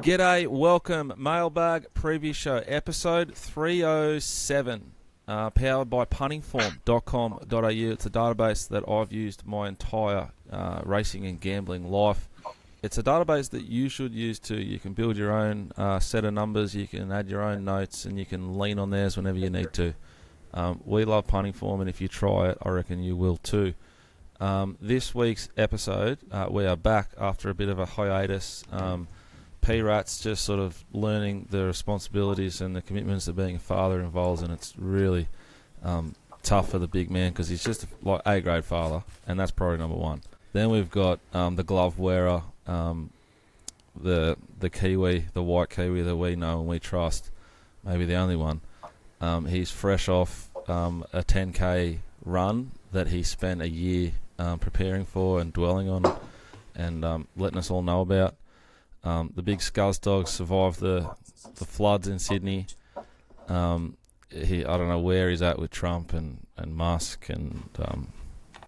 G'day, welcome. Mailbag preview show, episode 307, powered by puntingform.com.au. It's a database that I've used my entire racing and gambling life. It's a database that you should use too. You can build your own set of numbers, you can add your own notes, and you can lean on theirs whenever you need to. We love Punting Form, and if you try it, I reckon you will too. This week's episode, we are back after a bit of a hiatus. P-Rat's just sort of learning the responsibilities and the commitments that being a father involves, and it's really tough for the big man because he's just like A-grade father, and that's probably number one. Then we've got the glove wearer, the Kiwi, the white Kiwi that we know and we trust, maybe the only one. He's fresh off a 10K run that he spent a year preparing for and dwelling on and letting us all know about. The big Scuzz dog survived the floods in Sydney. I don't know where he's at with Trump and Musk and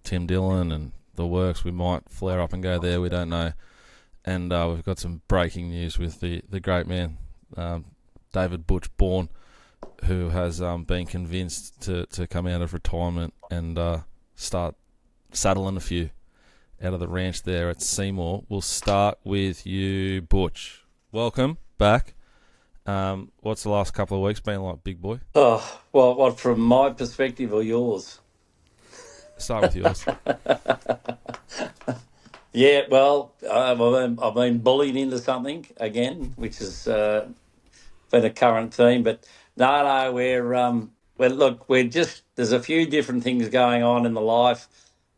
Tim Dillon and the works. We might flare up and go there, we don't know. And we've got some breaking news with the great man, David Butch Bourne, who has been convinced to come out of retirement and start saddling a few out of the ranch there at Seymour. We'll start with you, Butch. Welcome back. What's the last couple of weeks been like, big boy? Oh, well, what, from my perspective or yours? Start with yours. Yeah, well, I've been bullied into something again, which has been a current theme. But no, we're just, there's a few different things going on in the life,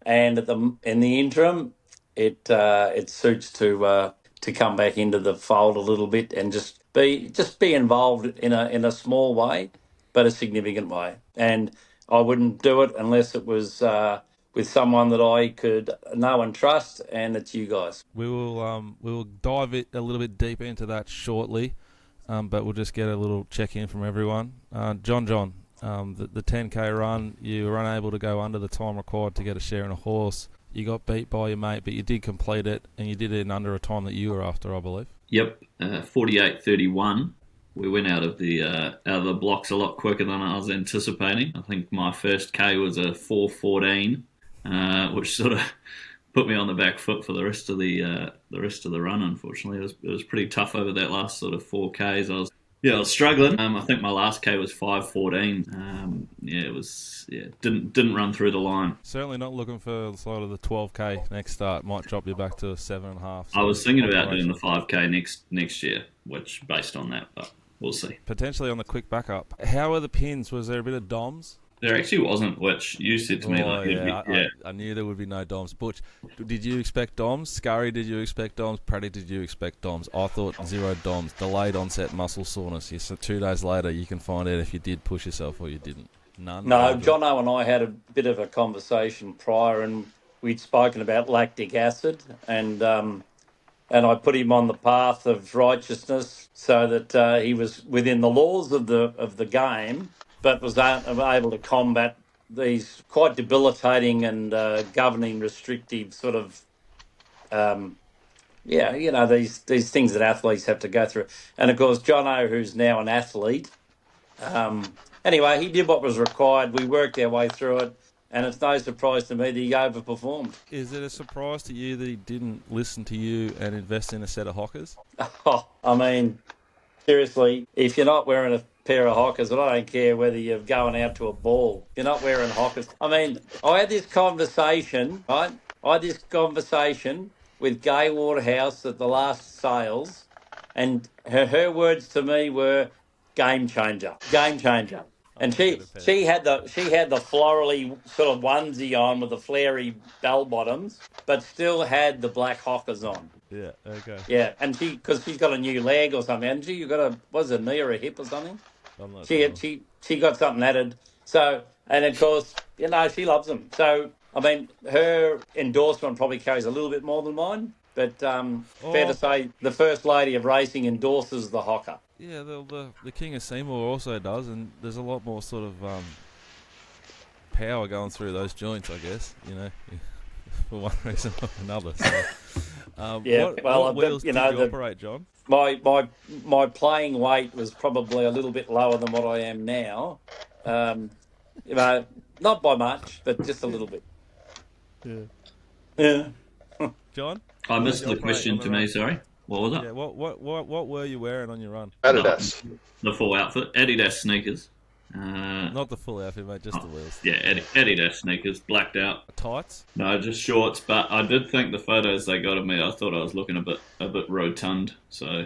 and in the interim, it suits to come back into the fold a little bit and just be involved in a small way, but a significant way. And I wouldn't do it unless it was with someone that I could know and trust, and it's you guys. We will dive a little bit deeper into that shortly, but we'll just get a little check-in from everyone. John, the 10K run, you were unable to go under the time required to get a share in a horse. You got beat by your mate, but you did complete it, and you did it in under a time that you were after, I believe. Yep, 48:31. We went out of the blocks a lot quicker than I was anticipating. I think my first K was a 4:14, which sort of put me on the back foot for the rest of the run. Unfortunately, it was pretty tough over that last sort of 4Ks. I was struggling. I think my last K was 5:14. Didn't run through the line. Certainly not looking for sort of the 12K next start. Might drop you back to 7.5. I was thinking about doing the 5K next year, which based on that, but we'll see. Potentially on the quick backup. How were the pins? Was there a bit of DOMs? There actually wasn't, which you said to me. I knew there would be no DOMs. Butch, did you expect DOMs? Scurry, did you expect DOMs? Pratty, did you expect DOMs? I thought zero DOMs. Delayed onset muscle soreness. So 2 days later, you can find out if you did push yourself or you didn't. None. No, Jono and I had a bit of a conversation prior, and we'd spoken about lactic acid, and I put him on the path of righteousness so that he was within the laws of the game, but was able to combat these quite debilitating and governing restrictive sort of, these things that athletes have to go through. And, of course, Jono, who's now an athlete, anyway, he did what was required. We worked our way through it, and it's no surprise to me that he overperformed. Is it a surprise to you that he didn't listen to you and invest in a set of hockers? Oh, I mean, seriously, if you're not wearing a pair of hockers, and I don't care whether you're going out to a ball, you're not wearing hockers. I mean, I had this conversation, right? With Gay Waterhouse at the last sales, and her words to me were game changer. And she had the florally sort of onesie on with the flary bell bottoms, but still had the black hockers on. Yeah, okay. Yeah, and because she's got a new leg or something, hasn't she? You got a knee or a hip or something? I'm not sure. She got something added. So, and of course, she loves them. So, I mean, her endorsement probably carries a little bit more than mine, but fair to say the First Lady of Racing endorses the hocker. Yeah, the King of Seymour also does, and there's a lot more sort of power going through those joints, I guess, for one reason or another. So, what wheels do you operate, John? my playing weight was probably a little bit lower than what I am now. You know, not by much, but just a little bit. Yeah. Yeah. John? I What missed did you the operate question on the to me, run? sorry. What was it? Yeah, what were you wearing on your run? Adidas. The full outfit. Adidas sneakers. Not the full outfit, mate, just the wheels. Yeah, Adidas sneakers, blacked out. Tights? No, just shorts. But I did think the photos they got of me, I thought I was looking a bit rotund. So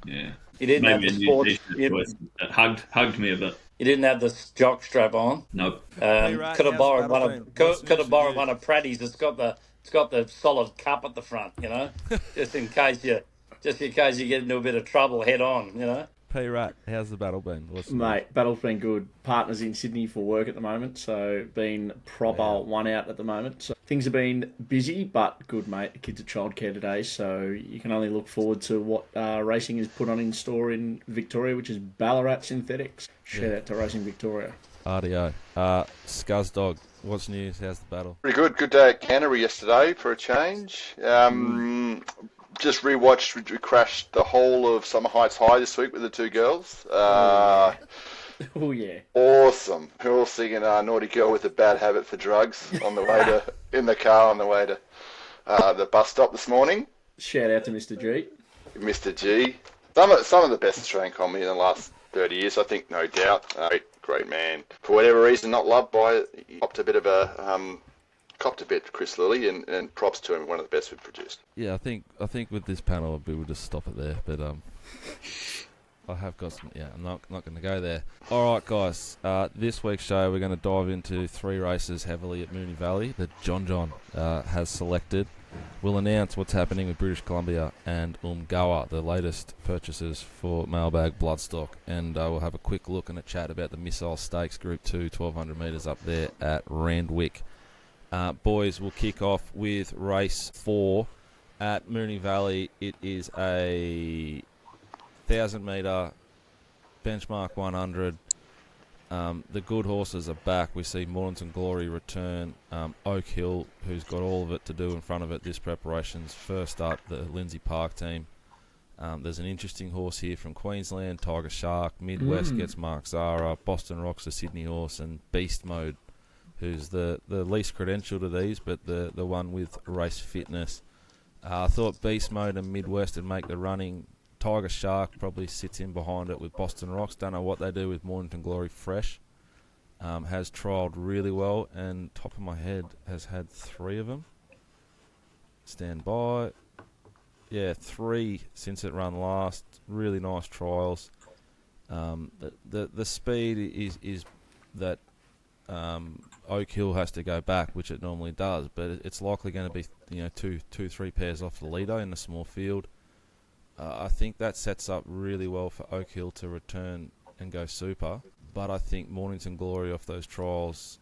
yeah, You didn't have maybe the a new sports. t-shirt choice. It hugged me a bit. You didn't have the jock strap on. Nope. Hey, Rat, Could have how's the borrowed battle one been? of What's could news have borrowed for you? one of Pratty's. It's got the solid cup at the front, you know, just in case you get into a bit of trouble head on, you know. Hey, Rat, how's the battle been? What's Mate, battle's been good. Partners in Sydney for work at the moment, so been proper one out at the moment. So things have been busy, but good, mate. The kids at childcare today, so you can only look forward to what racing is put on in store in Victoria, which is Ballarat Synthetics. Shout out to Racing Victoria. RDO. Scuzz Dog, what's news? How's the battle? Pretty good. Good day at Canterbury yesterday for a change. Just rewatched. We crashed the whole of Summer Heights High this week with the two girls. Oh yeah. Awesome. We were all singing "Naughty Girl with a Bad Habit for Drugs" on the way to in the car on the way to the bus stop this morning. Shout out to Mr. G. Mr. G. Some of the best Australian comedy in the last 30 years, I think, no doubt. Great man. For whatever reason, not loved by it. He copped a bit, Chris Lilly, and props to him, one of the best we've produced. Yeah, I think with this panel we will just stop it there. But I have got some. Yeah, I'm not going to go there. All right, guys. This week's show we're going to dive into 3 races heavily at Moonee Valley that John has selected. We'll announce what's happening with British Columbia and Umgawa, the latest purchases for Mailbag Bloodstock, and we'll have a quick look and a chat about the Missile Stakes Group 2, 1,200 metres up there at Randwick. Boys, we'll kick off with race 4 at Moonee Valley. It is a 1,000 metre benchmark 100. The good horses are back. We see Mornington Glory return. Oak Hill, who's got all of it to do in front of it this preparation's first up, the Lindsay Park team. There's an interesting horse here from Queensland, Tiger Shark. Midwest gets Mark Zara. Boston Rock's a Sydney horse, and Beast Mode, who's the least credentialed of these, but the one with race fitness. I thought Beast Mode and Midwest would make the running. Tiger Shark probably sits in behind it with Boston Rocks. Don't know what they do with Mornington Glory fresh. Has trialled really well, and top of my head has had 3 of them. Stand by. Yeah, 3 since it run last. Really nice trials. The speed is that Oak Hill has to go back, which it normally does, but it's likely going to be 2-3 pairs off the leader in a small field. I think that sets up really well for Oak Hill to return and go super, but I think Mornington Glory off those trials,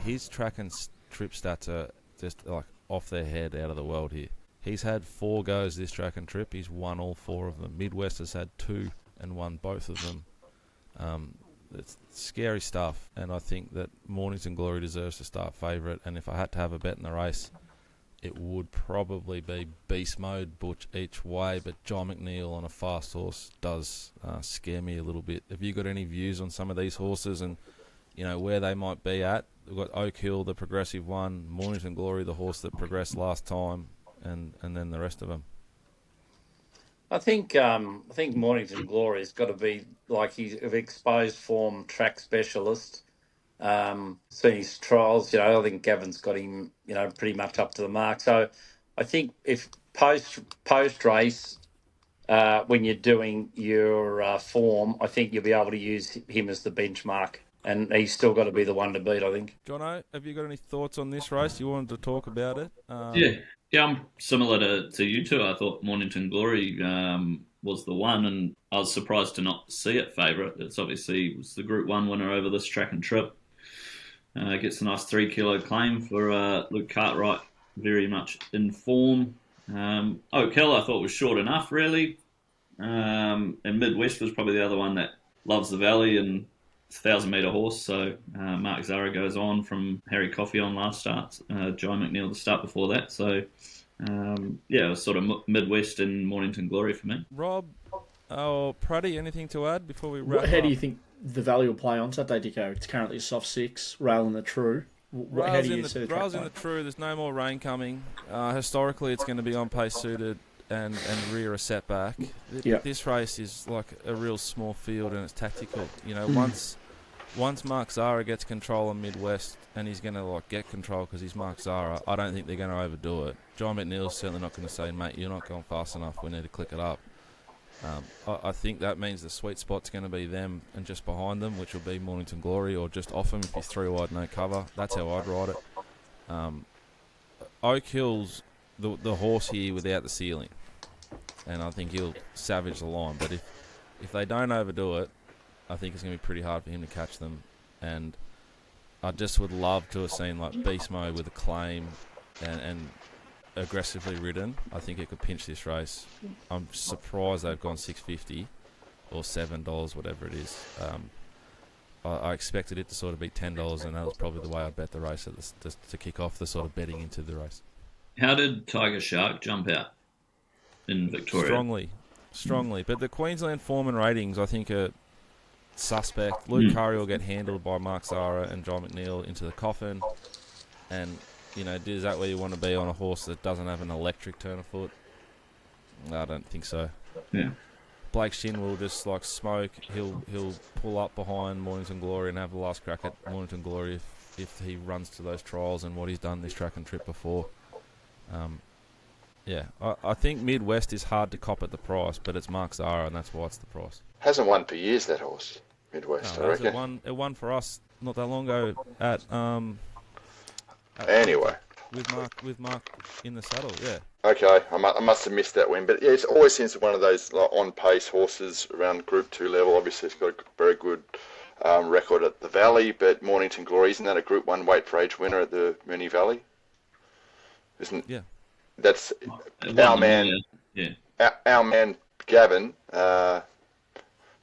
his track and trip stats are just like off their head, out of the world here. He's had 4 goes this track and trip. He's won all 4 of them. Midwest has had 2 and won both of them. It's scary stuff, and I think that Mornington Glory deserves to start favourite, and if I had to have a bet in the race, it would probably be Beast Mode, Butch each way, but John McNeil on a fast horse does scare me a little bit. Have you got any views on some of these horses and where they might be at? We've got Oak Hill, the progressive one, Mornington Glory, the horse that progressed last time, and then the rest of them. I think Mornington Glory has got to be like he's an exposed form track specialist. Seen his trials, I think Gavin's got him, pretty much up to the mark. So I think if post race, when you're doing your form, I think you'll be able to use him as the benchmark, and he's still got to be the one to beat, I think. Jono, have you got any thoughts on this race? You wanted to talk about it? Yeah, I'm similar to you two. I thought Mornington Glory was the one, and I was surprised to not see it favourite. It's obviously was the Group 1 winner over this track and trip. Gets a nice 3 kilo claim for Luke Cartwright, very much in form. Oak Hill I thought was short enough, really. And Midwest was probably the other one that loves the valley and it's a 1,000 metre horse. So Mark Zara goes on from Harry Coffey on last start, John McNeil the start before that. So Yeah, it was sort of Midwest and Mornington Glory for me. Rob, Pratty, anything to add before we wrap How up? do you think the Valley will play on Saturday, Dicko? It's currently a soft 6, rail in the true. How do you see the track Rails in playing? the true. There's no more rain coming. Historically, it's going to be on pace suited and rear a setback. Yeah. This race is like a real small field and it's tactical. You know, once Mark Zara gets control on Midwest, and he's going to like get control because he's Mark Zara, I don't think they're going to overdo it. John McNeil's certainly not going to say, mate, you're not going fast enough. We need to click it up. I think that means the sweet spot's going to be them and just behind them, which will be Mornington Glory, or just off them if he's 3 wide, no cover. That's how I'd ride it. Oak Hill's the horse here without the ceiling, and I think he'll savage the line. But if they don't overdo it, I think it's going to be pretty hard for him to catch them. And I just would love to have seen like Beast Mode with a claim and aggressively ridden. I think it could pinch this race. I'm surprised they've gone $6.50 or $7, whatever it is. I expected it to sort of be $10, and that was probably the way I bet the race to kick off the sort of betting into the race. How did Tiger Shark jump out in Victoria? Strongly. But the Queensland form and ratings, I think, are suspect. Luke Curry will get handled by Mark Zara and John McNeil into the coffin. And, you know, is that where you want to be on a horse that doesn't have an electric turn of foot? I don't think so. Yeah. Blake Shin will just like smoke. He'll pull up behind Mornington Glory and have the last crack at Mornington Glory if he runs to those trials and what he's done this track and trip before. I think Midwest is hard to cop at the price, but it's Mark Zara, and that's why it's the price. Hasn't won for years, that horse, Midwest, I reckon. It won for us not that long ago at Anyway. with Mark in the saddle, yeah. Okay, I must have missed that win, but yeah, it always seems to be one of those like, on-pace horses around Group 2 level. Obviously, it's got a very good record at the Valley, but Mornington Glory, isn't that a Group 1 weight for age winner at the Moonee Valley? Yeah. That's our man. Yeah. Our man Gavin,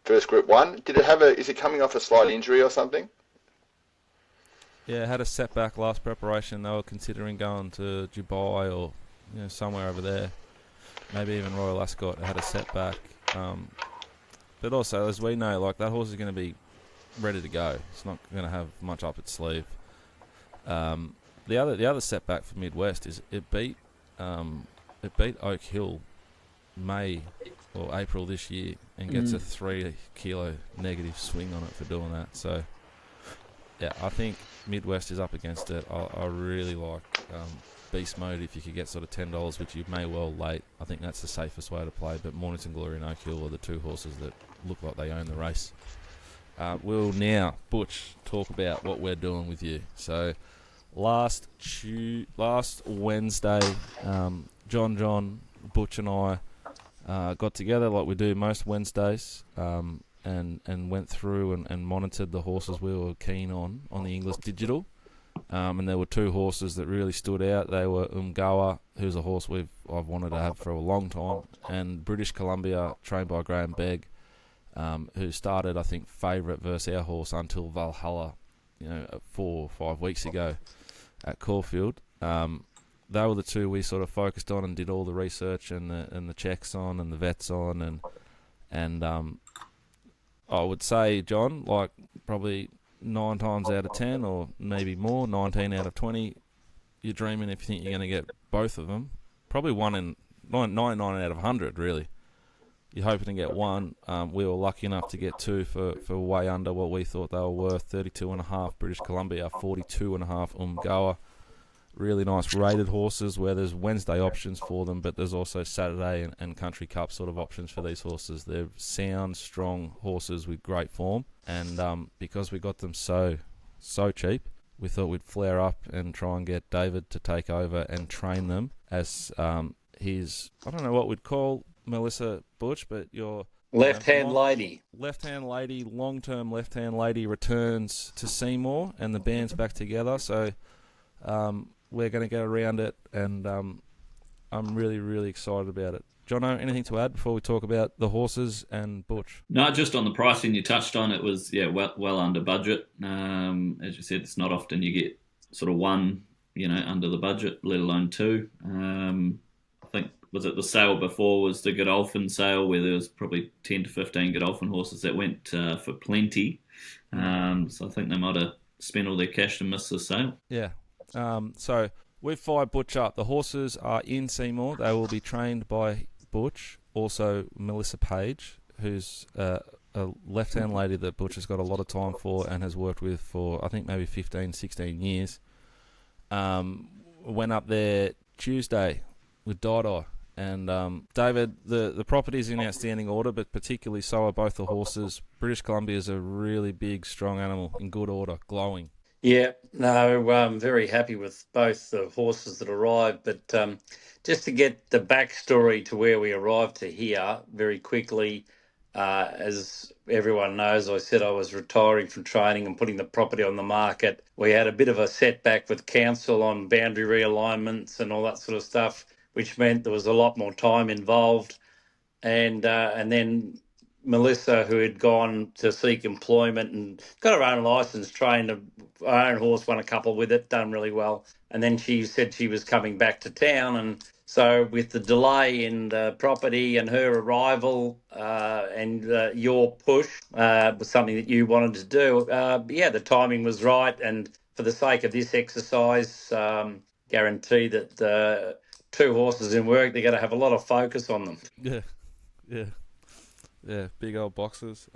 first Group 1. Is he coming off a slight injury or something? Yeah, had a setback last preparation. They were considering going to Dubai or somewhere over there. Maybe even Royal Ascot had a setback. But also, as we know, like that horse is going to be ready to go. It's not going to have much up its sleeve. The other setback for Midwest is it beat Oak Hill May or April this year and gets a 3 kilo negative swing on it for doing that. So yeah, I think Midwest is up against it. I really like Beast Mode if you could get sort of $10, which you may well late. I think that's the safest way to play. But Mornington Glory and Oak Hill are the two horses that look like they own the race. We'll now, Butch, talk about what we're doing with you. So last Wednesday, John, Butch and I got together like we do most Wednesdays and went through and monitored the horses we were keen on the English Digital. And there were 2 horses that really stood out. They were Umgawa, who's a horse I've wanted to have for a long time, and British Columbia, trained by Graham Begg, who started, I think, favourite versus our horse Until Valhalla, 4 or 5 weeks ago at Caulfield. They were the 2 we sort of focused on and did all the research and the checks on and the vets on, and I would say, John, like probably 9 times out of 10 or maybe more, 19 out of 20, you're dreaming if you think you're going to get both of them. Probably 99 out of 100, really. You're hoping to get 1. We were lucky enough to get 2 for way under what we thought they were worth. 32.5 British Columbia, 42.5 Umgawa. Really nice rated horses where there's Wednesday options for them, but there's also Saturday and Country Cup sort of options for these horses. They're sound, strong horses with great form, and because we got them so cheap, we thought we'd flare up and try and get David to take over and train them as his, I don't know what we'd call Melissa, Butch, but your left-hand lady. Left-hand lady, long-term left-hand lady returns to Seymour, and the band's back together, so we're going to get around it, and I'm really, really excited about it. Jono, anything to add before we talk about the horses and Butch? No, just on the pricing you touched on, it was well under budget. As you said, it's not often you get sort of one under the budget, let alone two. I think, was it the sale before was the Godolphin sale where there was probably 10 to 15 Godolphin horses that went for plenty. So I think they might have spent all their cash to miss the sale. Yeah. So we've fired Butch up. The horses are in Seymour. They will be trained by Butch, also Melissa Page, who's a left-hand lady that Butch has got a lot of time for and has worked with for, I think, maybe 15, 16 years. Went up there Tuesday with Dicko. And David, the property's in outstanding order, but particularly so are both the horses. British Columbia is a really big, strong animal, in good order, glowing. Yeah, no, I'm very happy with both the horses that arrived. But just to get the backstory to where we arrived to here very quickly, as everyone knows, I said I was retiring from training and putting the property on the market. We had a bit of a setback with council on boundary realignments and all that sort of stuff, which meant there was a lot more time involved. And then Melissa, who had gone to seek employment and got her own licence, trained her own horse, won a couple with it, done really well. And then she said she was coming back to town. And so with the delay in the property and her arrival and your push was something that you wanted to do, the timing was right. And for the sake of this exercise, guarantee that the two horses in work, they're going to have a lot of focus on them. Yeah, big old boxes.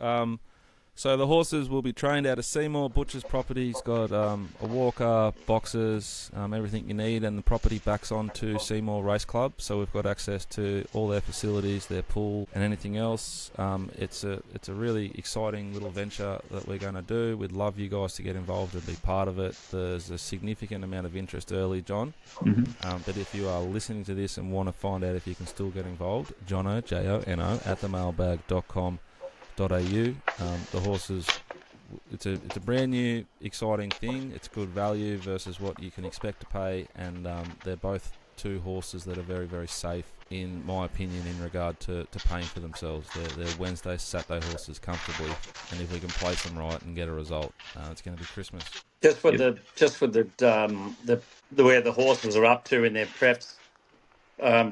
So the horses will be trained out of Seymour. Butcher's property's got a walker, boxes, everything you need, and the property backs on to Seymour Race Club. So we've got access to all their facilities, their pool, and anything else. It's a really exciting little venture that we're going to do. We'd love you guys to get involved and be part of it. There's a significant amount of interest early, John. Mm-hmm. But if you are listening to this and want to find out if you can still get involved, Jono, Jono, at themailbag.com. .au. The horses, it's a brand new exciting thing. It's good value versus what you can expect to pay, and they're both two horses that are very, very safe in my opinion in regard to paying for themselves. They're Wednesday, Saturday horses comfortably, and if we can place them right and get a result, it's going to be Christmas. Just with the where the horses are up to in their preps,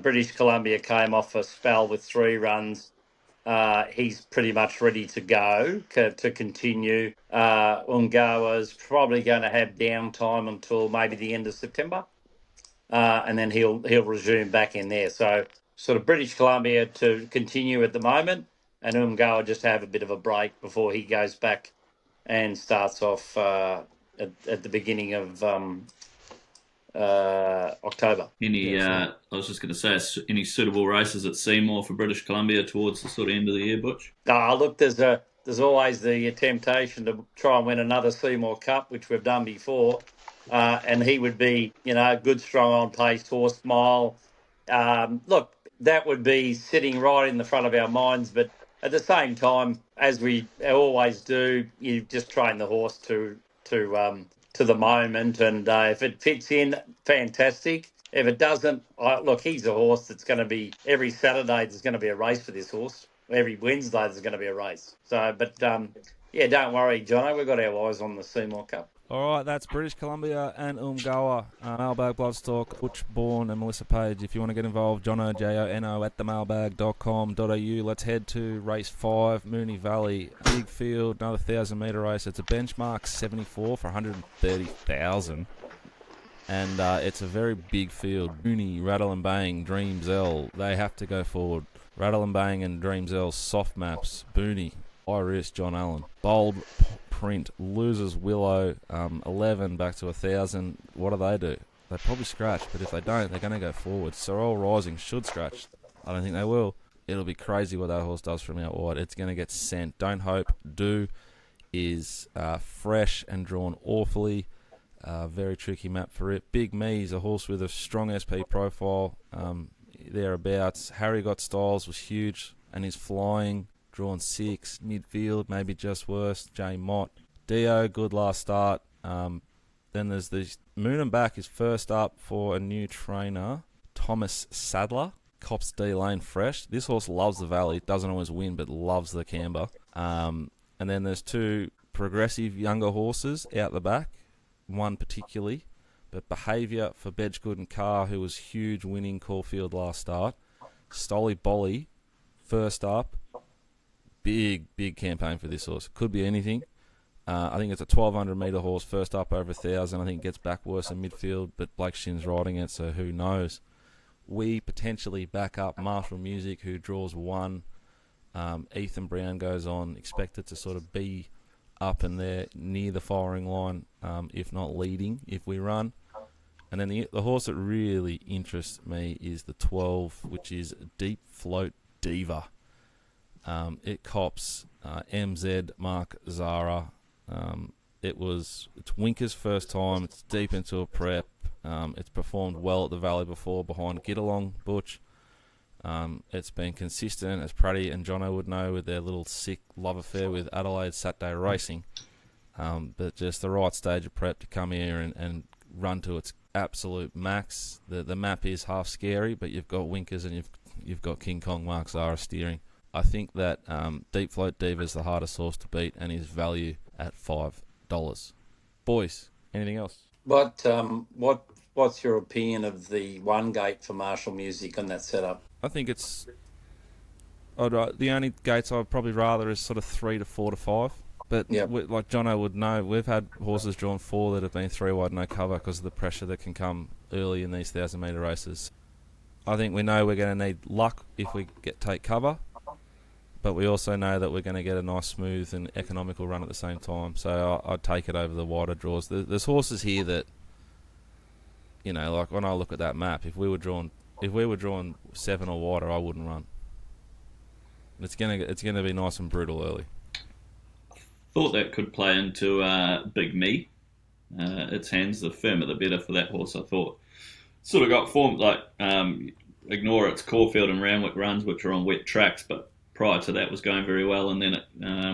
British Columbia came off a spell with 3 runs. He's pretty much ready to go to continue. Umgawa's probably going to have downtime until maybe the end of September, and then he'll resume back in there. So sort of British Columbia to continue at the moment, and Umgawa just have a bit of a break before he goes back and starts off at the beginning of October. I was just going to say, any suitable races at Seymour for British Columbia towards the sort of end of the year, Butch? Look, there's always the temptation to try and win another Seymour Cup, which we've done before, and he would be, good, strong on-pace horse, mile. Look, that would be sitting right in the front of our minds, but at the same time, as we always do, you just train the horse to the moment, and if it fits in, fantastic. If it doesn't, look, he's a horse that's going to be, every Saturday there's going to be a race for this horse. Every Wednesday there's going to be a race. So, but don't worry, Jono, we've got our eyes on the Seymour Cup. All right, that's British Columbia and Umgawa, Mailbag, Bloodstock, Butch Bourne and Melissa Page. If you want to get involved, Jono, Jono, at themailbag.com.au. Let's head to race 5, Moonee Valley. Big field, another 1,000-metre race. It's a benchmark 74 for 130,000. And it's a very big field. Moonee, Rattle and Bang, Dreams L, they have to go forward. Rattle and Bang and Dreams L, soft maps. Moonee, Iris, John Allen. Bold print, loses Willow, 11 back to 1,000. What do? They probably scratch, but if they don't, they're going to go forward. Sorrel Rising should scratch. I don't think they will. It'll be crazy what that horse does from out wide. It's going to get sent. Don't Hope, Do is fresh and drawn awfully. Very tricky map for it. Big Me is a horse with a strong SP profile, thereabouts. Harry Got Styles was huge and is flying. Drawn 6, midfield, maybe just worse. J Mott. Dio, good last start. Then there's the Moon and Back is first up for a new trainer, Thomas Sadler. Cops D Lane fresh. This horse loves the valley. Doesn't always win, but loves the camber. And then there's 2 progressive younger horses out the back. One particularly, But behaviour for Bedgegood and Carr, who was huge winning Caulfield last start. Stolly Bolly, first up. Big campaign for this horse. Could be anything. I think it's a 1,200 metre horse, first up over 1,000. I think it gets back worse in midfield, but Blake Shin's riding it, so who knows. We potentially back up Marshall Music, who draws 1. Ethan Brown goes on, expected to sort of be up and there near the firing line, if not leading, if we run. And then the horse that really interests me is the 12, which is Deep Float Diva. It cops MZ Mark Zara. It's Winker's first time. It's deep into a prep. It's performed well at the Valley before behind Get Along Butch. It's been consistent, as Pratty and Jono would know, with their little sick love affair with Adelaide Saturday Racing. But just the right stage of prep to come here and run to its absolute max. The map is half scary, but you've got Winkers and you've got King Kong Mark Zara steering. I think that Deep Float Diva is the hardest horse to beat and is value at $5. Boys, anything else? What's your opinion of the one gate for Marshall Music on that setup? I think it's... the only gates I'd probably rather is sort of 3 to 4 to 5. But like Jono would know, we've had horses drawn 4 that have been 3 wide no cover because of the pressure that can come early in these 1,000 metre races. I think we know we're going to need luck if we take cover. But we also know that we're going to get a nice, smooth and economical run at the same time. So I'd take it over the wider draws. There's horses here that, like when I look at that map, if we were drawn 7 or wider, I wouldn't run. It's gonna be nice and brutal early. Thought that could play into Big Me. Its hands, the firmer the better for that horse. I thought sort of got formed ignore its Caulfield and Randwick runs, which are on wet tracks, but prior to that was going very well, and then it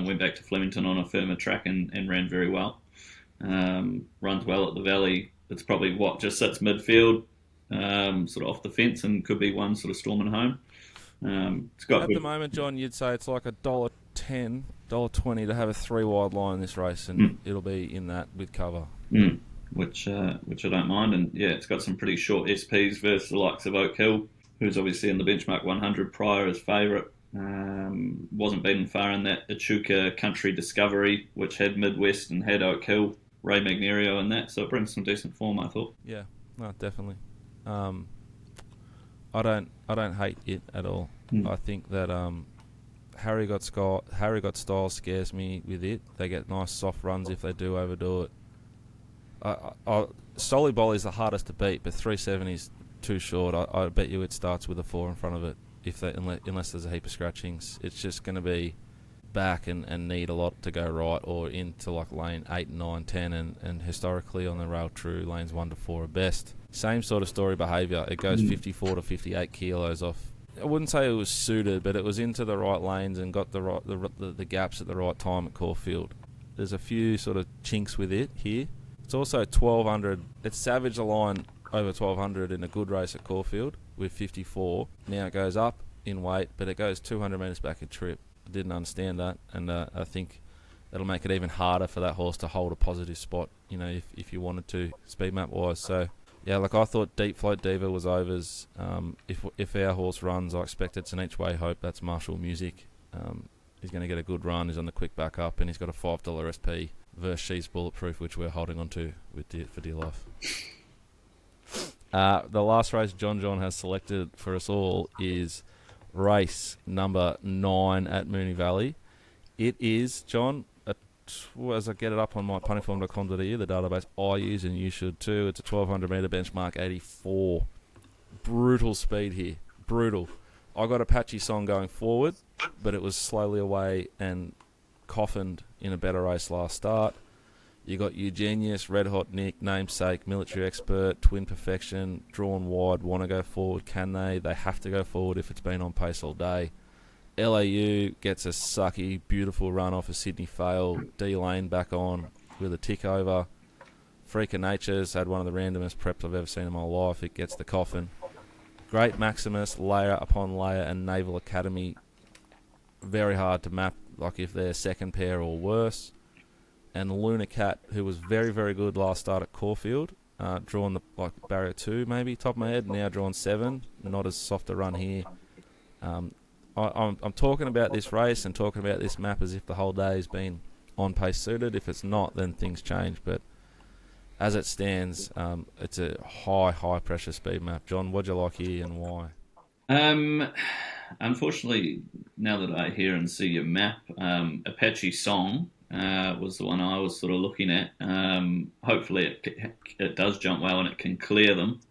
went back to Flemington on a firmer track and ran very well. Runs well at the Valley. It's probably just sits midfield, sort of off the fence, and could be one sort of storming home. It's got at the moment, John, you'd say it's like $1.10, $1.20 to have a 3 wide line in this race, and it'll be in that with cover. Which I don't mind, and it's got some pretty short SPs versus the likes of Oak Hill, who's obviously in the benchmark 100 prior as favourite. Wasn't beaten far in that Echuca Country Discovery, which had Midwest and had Oak Hill, Ray Magnerio and that, so it brings some decent form, I thought. Yeah, no, definitely. I don't hate it at all. I think that Harry Got Style scares me with it. They get nice soft runs if they do overdo it. Stolly Bolly is the hardest to beat, but 370 is too short. I bet you it starts with a 4 in front of it. Unless there's a heap of scratchings, it's just going to be back and need a lot to go right, or into like lane 8, 9, 10, and historically on the rail true, lanes 1 to 4 are best. Same sort of story behaviour. It goes 54 to 58 kilos off. I wouldn't say it was suited, but it was into the right lanes and got the gaps at the right time at Caulfield. There's a few sort of chinks with it here. It's also 1,200. It's savaged the line over 1,200 in a good race at Caulfield with 54. Now it goes up in weight, but it goes 200 metres back a trip. I didn't understand that, and I think that'll make it even harder for that horse to hold a positive spot, if you wanted to, speed map wise. So I thought Deep Float Diva was overs. If our horse runs, I expect it's an each way hope. That's Marshall Music. He's going to get a good run. He's on the quick back up, and he's got a $5 SP versus She's Bulletproof, which we're holding on to for dear life. The last race John has selected for us all is race number 9 at Moonee Valley. It is, John, as I get it up on my puntingform.com.au, the database I use, and you should too, it's a 1,200 metre benchmark 84. Brutal speed here. Brutal. I got a patchy song going forward, but it was slowly away and coffined in a better race last start. You got Eugenius, Red Hot Nick, Namesake, Military Expert, Twin Perfection, Drawn Wide, want to go forward, can they? They have to go forward if it's been on pace all day. LAU gets a sucky, beautiful run off a Sydney Fail. D Lane back on with a tick over. Freak of Nature's had one of the randomest preps I've ever seen in my life. It gets the coffin. Great Maximus, layer upon layer, and Naval Academy. Very hard to map, like if they're second pair or worse. And Luna Cat, who was very, very good last start at Caulfield, drawn the barrier 2 maybe, top of my head, now drawn 7. Not as soft a run here. I'm talking about this race and talking about this map as if the whole day has been on pace suited. If it's not, then things change. But as it stands, it's a high pressure speed map. John, what'd you like here and why? Unfortunately, now that I hear and see your map, Apache Song was the one I was sort of looking at. Hopefully it does jump well and it can clear them.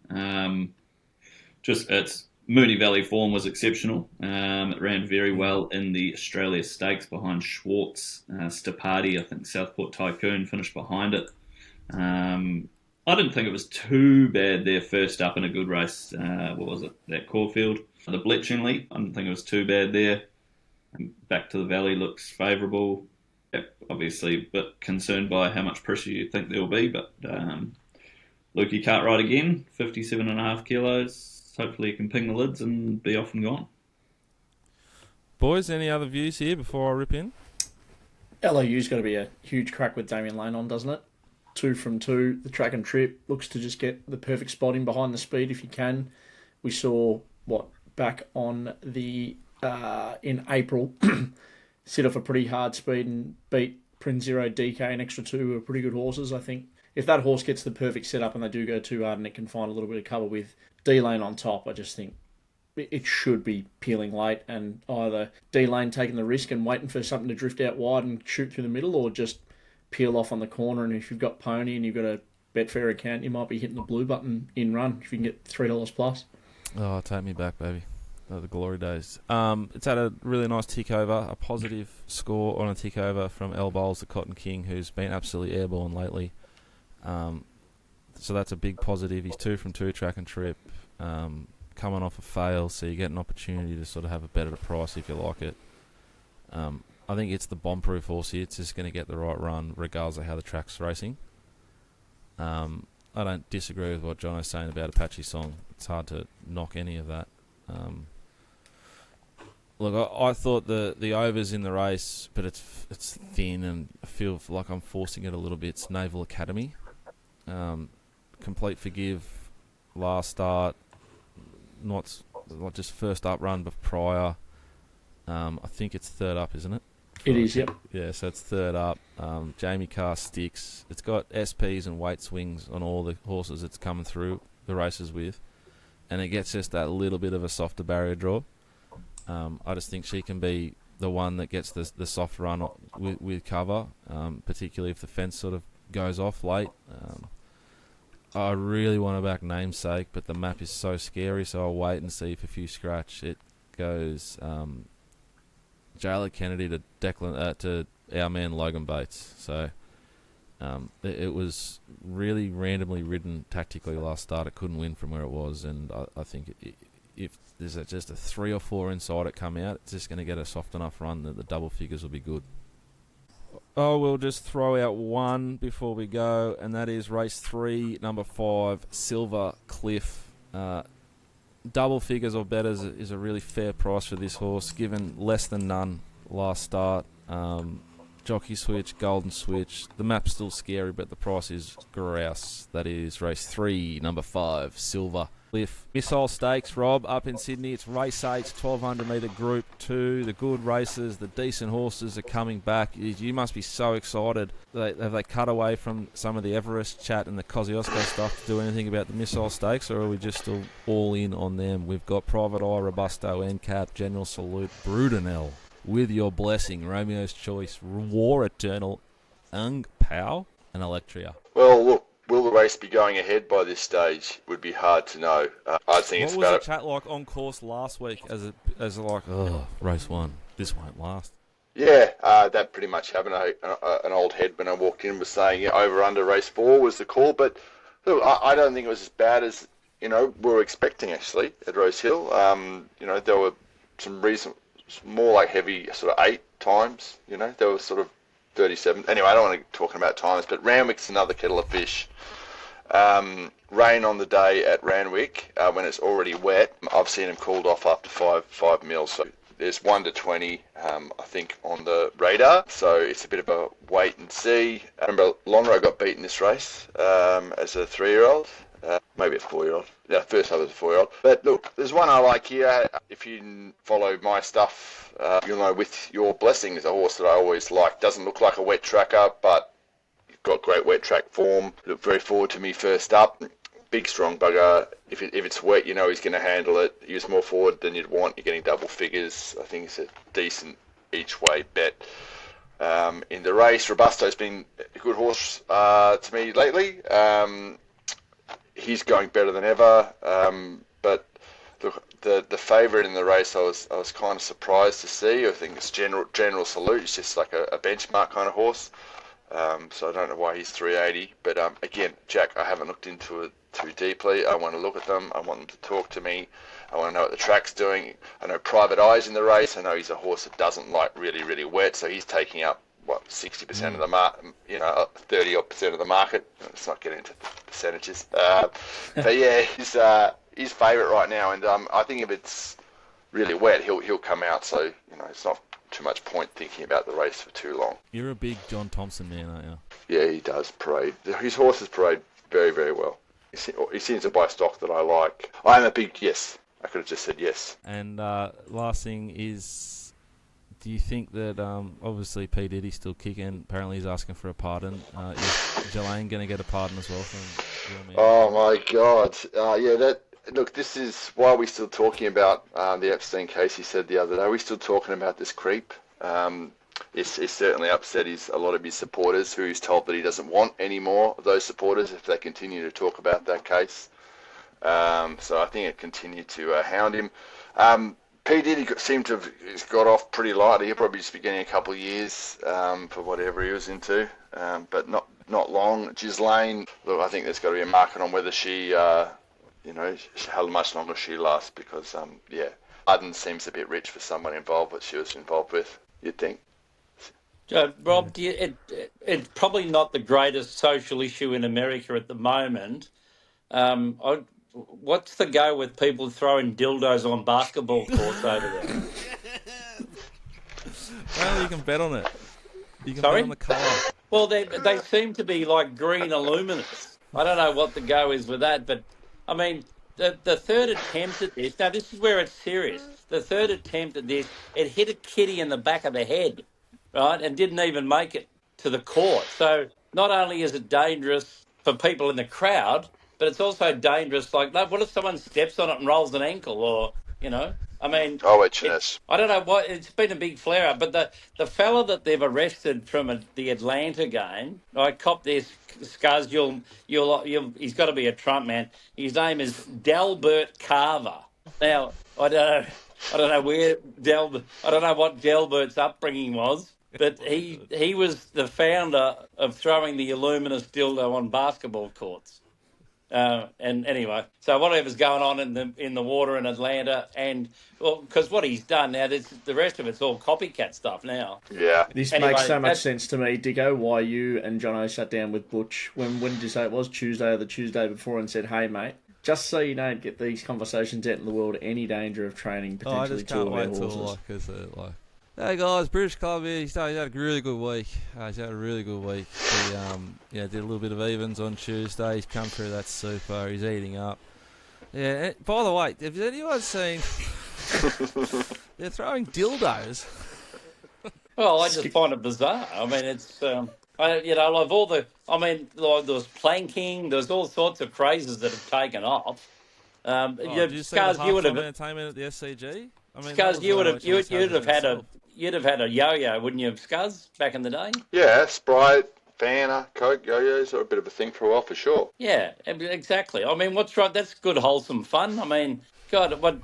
Its Moonee Valley form was exceptional. It ran very well in the Australia Stakes behind Schwartz. Stapati, I think Southport Tycoon finished behind it. I didn't think it was too bad there first up in a good race. What was it? That Caulfield. The Bletchley. I didn't think it was too bad there. Back to the Valley looks favourable. Yep, obviously a bit concerned by how much pressure you think there will be, but Lukey Cartwright again, 57.5 kilos. Hopefully he can ping the lids and be off and gone. Boys, any other views here before I rip in? LOU's got to be a huge crack with Damien Lane on, doesn't it? 2 from 2. The track and trip looks to just get the perfect spot in behind the speed if you can. We saw, back on the in April, sit off a pretty hard speed and beat Prince Zero, DK and Extra 2 who are pretty good horses. I think if that horse gets the perfect setup and they do go too hard and it can find a little bit of cover with D-Lane on top, I just think it should be peeling late and either D-Lane taking the risk and waiting for something to drift out wide and shoot through the middle, or just peel off on the corner. And if you've got Pony and you've got a Betfair account, you might be hitting the blue button in run if you can get $3 plus. Oh, take me back, baby. Oh, the glory days. It's had a really nice tick over, a positive score on a tick over from El Bowles, the Cotton King, who's been absolutely airborne lately. So that's a big positive. He's 2 from 2 track and trip, coming off a fail, so you get an opportunity to sort of have a better price if you like it. I think it's the bomb-proof horse here. It's just going to get the right run regardless of how the track's racing. I don't disagree with what Jono's saying about Apache Song. It's hard to knock any of that. Look, I thought the overs in the race, but it's thin and I feel like I'm forcing it a little bit. It's Naval Academy. Complete Forgive, last start, not just first up run, but prior. I think it's third up, isn't it? It is, yep. Yeah, so it's third up. Jamie Carr sticks. It's got SPs and weight swings on all the horses it's coming through the races with, and it gets just that little bit of a softer barrier draw. I just think she can be the one that gets the soft run with cover, particularly if the fence sort of goes off late. I really want to back Namesake, but the map is so scary, so I'll wait and see if a few scratch. It goes Jailer Kennedy to to our man Logan Bates. So it was really randomly ridden tactically last start. It couldn't win from where it was, and I think if there's just a 3 or 4 inside it come out, it's just going to get a soft enough run that the double figures will be good. Oh, we'll just throw out one before we go, and that is race 3, number 5, Silver Cliff. Double figures or better is a really fair price for this horse, given less than none last start. Jockey switch, golden switch. The map's still scary, but the price is grouse. That is race 3, number 5, Silver Cliff. Missile Stakes, Rob, up in Sydney. It's race 8, 1200 metre group 2. The good races, the decent horses are coming back. You must be so excited. Have they cut away from some of the Everest chat and the Kosciuszko stuff to do anything about the Missile Stakes, or are we just still all in on them? We've got Private Eye, Robusto, NCAP, General Salute, Brudenell, With Your Blessing, Romeo's Choice, War Eternal, Ung Pao, and Electria. Well, look, will the race be going ahead by this stage? Would be hard to know. I think it's what was about the chat like on course last week as like, race 1, this won't last? Yeah, that pretty much happened. An old head when I walked in was saying over under race 4 was the call, but look, I don't think it was as bad as we were expecting actually at Rose Hill. There were some more like heavy sort of 8 times. There was sort of 37. Anyway, I don't want to talk about times, but Randwick's another kettle of fish. Rain on the day at Randwick when it's already wet. I've seen him called off up to 5 mils. So there's 1 to 20, I think, on the radar. So it's a bit of a wait and see. I remember Lonro got beaten this race as a 3-year-old. Maybe a 4-year-old. Yeah, first I was a 4-year-old. But look, there's one I like here. If you follow my stuff, you'll know With Your Blessing is a horse that I always like. Doesn't look like a wet tracker, but got great wet track form. Look very forward to me first up. Big, strong bugger. If it's wet, you know he's going to handle it. He was more forward than you'd want. You're getting double figures. I think it's a decent each-way bet. In the race, Rubusto's been a good horse to me lately. He's going better than ever. But look, the favourite in the race, I was kind of surprised to see. I think it's General Salute. It's just like a benchmark kind of horse. So I don't know why he's 380. But again, Jack, I haven't looked into it too deeply. I want to look at them. I want them to talk to me. I want to know what the track's doing. I know Private Eye's in the race. I know he's a horse that doesn't like really, really wet. So he's taking up, 60% of the market, 30% of the market. Let's not get into percentages. But yeah, he's favourite right now. And I think if it's really wet, he'll come out. So, it's not too much point thinking about the race for too long. You're a big John Thompson man, aren't you? Yeah, he does parade. His horses parade very, very well. He seems to buy stock that I like. I am a big yes. I could have just said yes. And last thing is, do you think that, obviously P. Diddy's still kicking, apparently he's asking for a pardon. Is Jelaine going to get a pardon as well from your man? Oh my God. Look, this is why we're still talking about the Epstein case. He said the other day, we're still talking about this creep. It's certainly upset a lot of his supporters, who he's told that he doesn't want any more of those supporters if they continue to talk about that case. So I think it continued to hound him. P. Diddy seemed to have got off pretty lightly. He'll probably just be getting a couple of years for whatever he was into, but not long. Ghislaine, look, I think there's got to be a market on whether she, how much longer she lasts, because, Arden seems a bit rich for someone involved, what she was involved with, you'd think. Rob, it's probably not the greatest social issue in America at the moment. What's the go with people throwing dildos on basketball courts over there? Well, you can bet on it. You can Sorry? bet on the colour. Well, they seem to be like green illuminous. I don't know what the go is with that, but, I mean, the third attempt at this, now this is where it's serious. The third attempt at this, it hit a kitty in the back of the head, right, and didn't even make it to the court. So not only is it dangerous for people in the crowd, but it's also dangerous. Like, what if someone steps on it and rolls an ankle, or, I mean... Oh, it's I don't know what... It's been a big flare-up, but the fella that they've arrested from the Atlanta game, I copped this, Scuzz, he's got to be a Trump man. His name is Delbert Carver. Now, I don't know what Delbert's upbringing was, but he was the founder of throwing the illuminous dildo on basketball courts. And anyway, so whatever's going on in the water in Atlanta, and because what he's done now, the rest of it's all copycat stuff now. Yeah. This makes so much sense to me, Dicko, why you and Jono sat down with Butch, when did you say it was? Tuesday or the Tuesday before, and said, hey, mate, just so you don't get these conversations out in the world, any danger of training potentially two of our horses. Hey guys, British Columbia, he's had a really good week. He's had a really good week. He did a little bit of evens on Tuesday. He's come through that super. He's eating up. Yeah. By the way, have anyone seen? They're throwing dildos. Well, I just find it bizarre. I mean, it's like there's planking. There's all sorts of crazes that have taken off. Did you see the half-time entertainment at the SCG? I mean, Scuzz, you'd have had a yo-yo, wouldn't you, Scuzz, back in the day? Yeah, Sprite, Fanta, Coke, yo-yos are a bit of a thing for a while, for sure. Yeah, exactly. I mean, what's right? That's good, wholesome fun. I mean, God, what...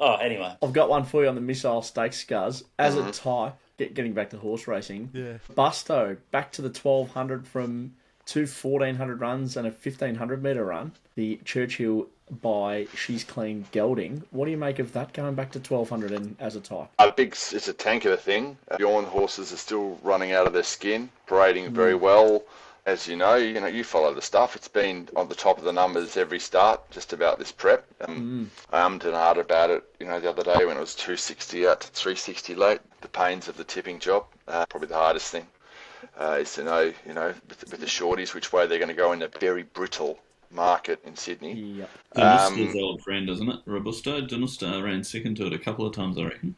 Oh, anyway. I've got one for you on the Missile Stakes, Scuzz. As a type, getting back to horse racing, Busto, back to the 1200 from 2 1400 runs and a 1500 metre run. The Churchill by She's Clean gelding. What do you make of that going back to 1200 and as a type? It's a tank of a thing. Bjorn horses are still running out of their skin, parading very well. as you know, you follow the stuff. It's been on the top of the numbers every start, just about this prep. I ummed and ahed about it, the other day when it was 260 out to 360 late. The pains of the tipping job, probably the hardest thing, is to know, with the shorties, which way they're going to go in a very brittle market in Sydney. Yeah. Dinusta's old friend, isn't it? Robusto. Dinusta ran second to it a couple of times, I reckon.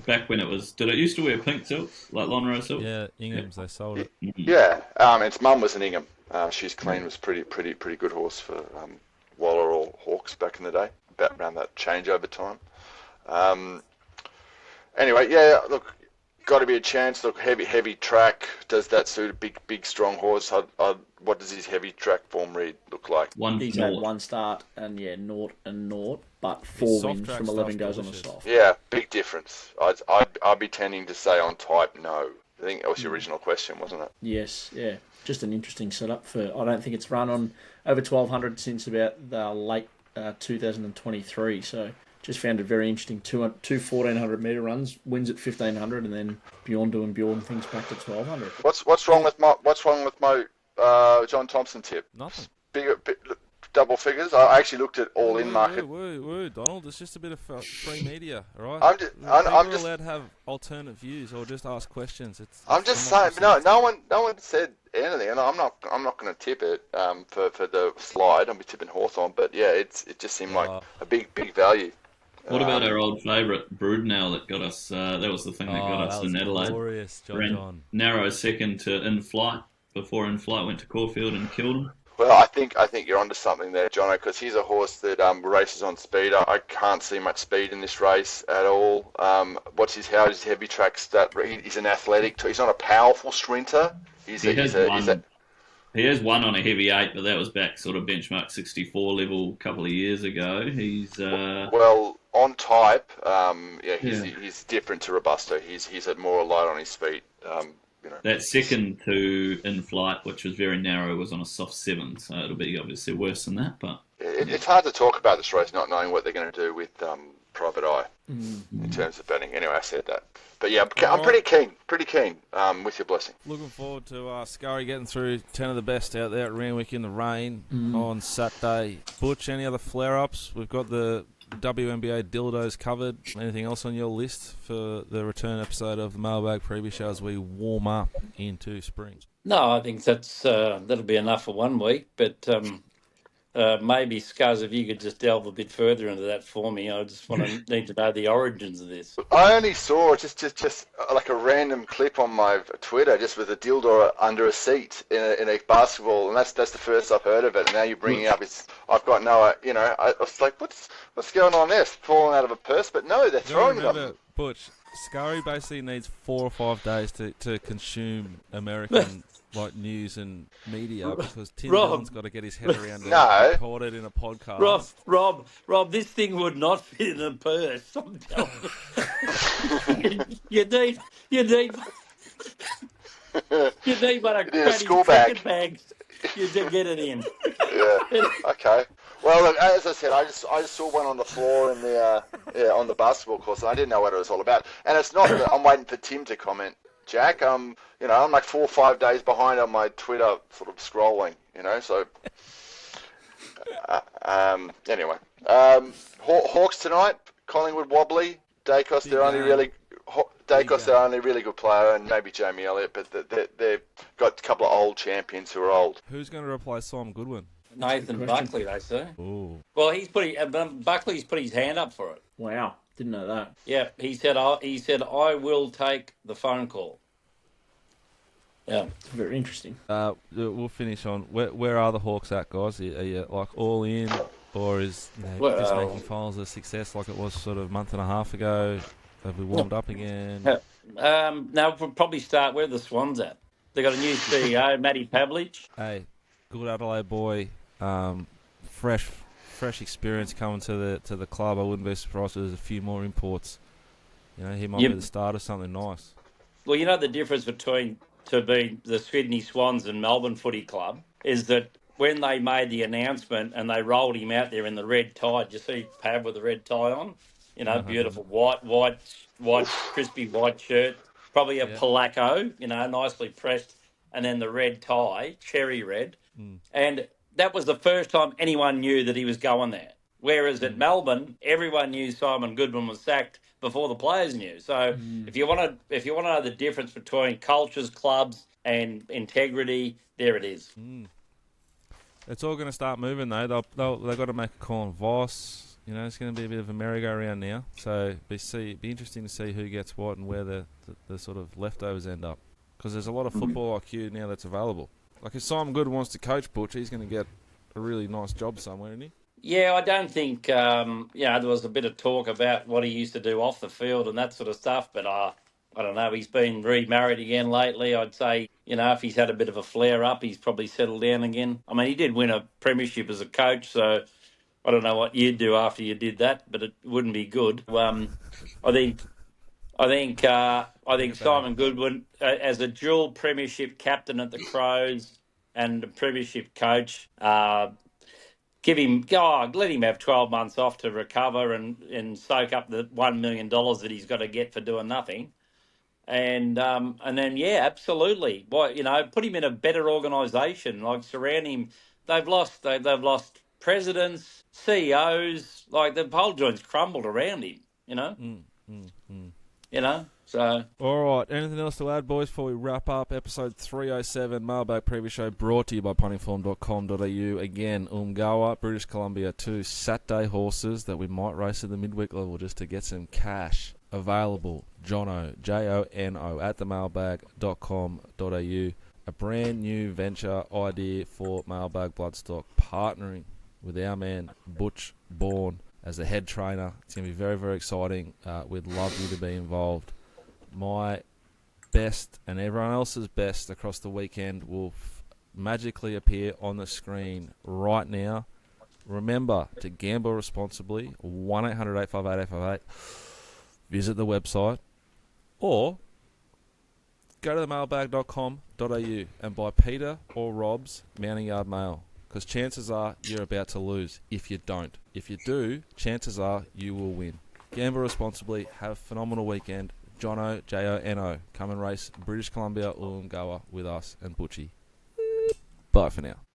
Back when did it used to wear pink silks, like Lonro silk? Yeah, Ingham's, they sold it. Yeah, its mum was an Ingham. She's clean, was pretty good horse for Waller or Hawks back in the day, about around that changeover time. Anyway, yeah, look, got to be a chance. Look, heavy track. Does that suit a big strong horse? What does his heavy track form read look like? He's had one start and 0 and 0, but 4 wins from 11 goes on the soft. Yeah, big difference. I'd be tending to say on type no. I think that was your original question, wasn't it? Yes, yeah. Just an interesting setup I don't think it's run on over 1,200 since about the late 2023, so just found it very interesting. Two 1,400 metre runs, wins at 1,500, and then Bjorn doing Bjorn things back to 1,200. What's wrong with my John Thompson tip? Nothing. Big double figures. I actually looked at all-in market. Woo, Donald. It's just a bit of free media, all right? I'm just allowed to have alternate views or just ask questions. I'm just saying. No one said anything, and I'm not going to tip it for the slide. I'll be tipping Hawthorn, but yeah, it just seemed like a big value. What about our old favourite Broodnow that got us? That was the thing that got us in Adelaide. Glorious, John. Narrow second to In Flight before In Flight went to Caulfield and killed him. Well, I think you're onto something there, Jono, because he's a horse that races on speed. I can't see much speed in this race at all. How's his heavy track stat? He's an athletic. He's not a powerful sprinter. He has won on a heavy 8, but that was back sort of benchmark 64 level a couple of years ago. He's well on type. He's different to Rubusto. He's had more light on his feet. That second to In Flight, which was very narrow, was on a soft 7, so it'll be obviously worse than that. But it's hard to talk about this race not knowing what they're going to do with Private Eye in terms of betting. Anyway, I said that. But yeah, I'm pretty keen. With your blessing. Looking forward to Scurry getting through 10 of the best out there at Randwick in the rain on Saturday. Butch, any other flare-ups? We've got the WNBA dildos covered. Anything else on your list for the return episode of the Mailbag Preview Show as we warm up into spring? No, I think that'll be enough for 1 week, but maybe, Scuzz, if you could just delve a bit further into that for me. I just need to know the origins of this. I only saw just like a random clip on my Twitter, just with a dildo under a seat in a basketball, and that's the first I've heard of it. And now you're bringing up I've got no, I was like, what's going on there? It's falling out of a purse, but no, they're throwing them. Butch, Scurry basically needs 4 or 5 days to consume American news and media because Tim Dillon's got to get his head around it. Record it in a podcast. Rob, this thing would not fit in a purse. I'm telling you. you need but a school bag. You did get it in. Yeah. Okay. Well, look, as I said, I just saw one on the floor in the on the basketball course, and I didn't know what it was all about. And it's not that I'm waiting for Tim to comment, Jack. I'm like 4 or 5 days behind on my Twitter sort of scrolling, So anyway, Hawks tonight. Collingwood wobbly. Dacos, they're only really good player, and maybe Jamie Elliott, but they've got a couple of old champions who are old. Who's going to replace Simon Goodwin? Nathan Buckley, they say. Ooh. Well, Buckley's put his hand up for it. Wow, didn't know that. Yeah, he said I will take the phone call. Yeah, very interesting. We'll finish on where are the Hawks at, guys? Are you like all in, or is just making finals a success like it was sort of a month and a half ago? Have we warmed up again? Now we'll probably start where the Swans at. They got a new CEO, Matty Pavlich. Hey, good Adelaide boy. Fresh experience coming to the club. I wouldn't be surprised if there's a few more imports. He might be the start of something nice. Well, the difference between the Sydney Swans and Melbourne Footy Club is that when they made the announcement and they rolled him out there in the red tie, did you see Pav with the red tie on? Beautiful white, crispy white shirt, probably a Polaco, nicely pressed. and then the red tie, cherry red. And that was the first time anyone knew that he was going there. Whereas at Melbourne, everyone knew Simon Goodwin was sacked before the players knew. So if you want to know the difference between cultures, clubs, and integrity, there it is. It's all going to start moving though. They've got to make a call on Voss. You know, it's going to be a bit of a merry-go-round now. So be interesting to see who gets what and where the sort of leftovers end up. Because there's a lot of football IQ now that's available. Like if Simon Goodwin wants to coach Butch, he's going to get a really nice job somewhere, isn't he? Yeah, I don't think, there was a bit of talk about what he used to do off the field and that sort of stuff, but I don't know, he's been remarried again lately. I'd say, if he's had a bit of a flare-up, he's probably settled down again. I mean, he did win a premiership as a coach, so I don't know what you'd do after you did that, but it wouldn't be good. I think Simon Goodwin, as a dual premiership captain at the Crows and a premiership coach, let him have 12 months off to recover and soak up the $1 million that he's got to get for doing nothing. And then, absolutely. Put him in a better organisation, like surround him. They've lost presidents, CEOs, like the whole joint's crumbled around him, so. All right, anything else to add, boys, before we wrap up episode 307 Mailbag Preview Show, brought to you by puntingform.com.au. Again, Umgawa, British Columbia, 2 Saturday horses that we might race at the midweek level just to get some cash available. Jono, Jono, at themailbag.com.au. A brand new venture idea for Mailbag Bloodstock, partnering with our man Butch Bourne as the head trainer. It's going to be very, very exciting. We'd love you to be involved. My best and everyone else's best across the weekend will magically appear on the screen right now. Remember to gamble responsibly. 1-800-858-858. Visit the website or go to themailbag.com.au and buy Peter or Rob's Mounting Yard Mail, because chances are you're about to lose if you don't. If you do, chances are you will win. Gamble responsibly. Have a phenomenal weekend. Jono, Jono, come and race British Columbia Umgawa with us and Butchie. Bye for now.